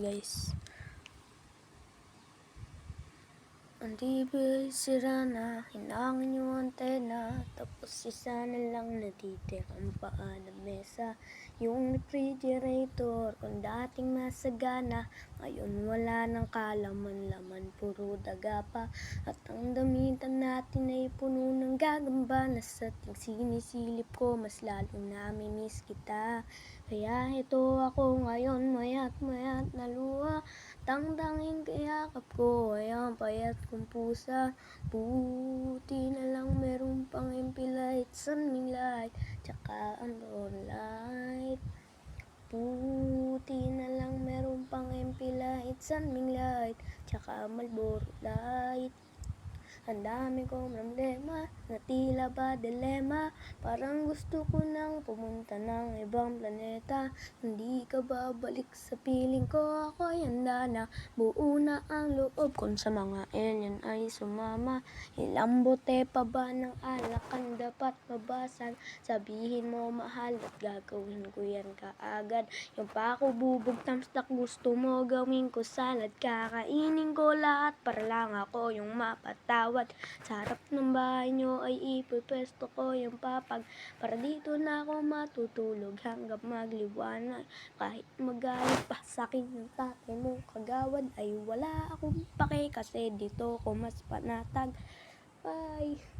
guys. Ang TV sira na, hinangin yung antena, tapos isa na lang natitirang paa ng mesa. Yung refrigerator, kung dating masagana, ngayon wala nang kalaman-laman, puro daga pa. At ang damitan natin ay puno ng gagamba, na sa sinisilip ko, mas lalong namimiss kita. Kaya ito ako ngayon, mayat naluha, tangtanging kayakap ko ay ang payat kong pusa. Buti na lang meron pang MP light, sunning light, tsaka Andor light. Buti na lang meron pang MP light, sunning light, tsaka Marlboro light. Ang dami kong problema, na tila ba dilema, parang gusto ko nang pumunta ng ibang planeta. Hindi ka babalik sa piling ko, ako'y handa na, buo na ang loob kung sa mga alien ay sumama. Ilang bote pa ba ng alak ang dapat mabasan? Sabihin mo mahal at gagawin ko yan kaagad. Yung pako bubog tamstak gusto mo gawin ko salad, kakainin ko lahat para lang ako yung mapatawad. Sa harap ng bahay nyo ay ipipwesto ko yung papag, para dito na ako matutulog hanggang magliwanag. Kahit magalit pa sa'kin yung tatay mo kagawad, ay wala akong pake kasi dito ko mas panatag. Bye!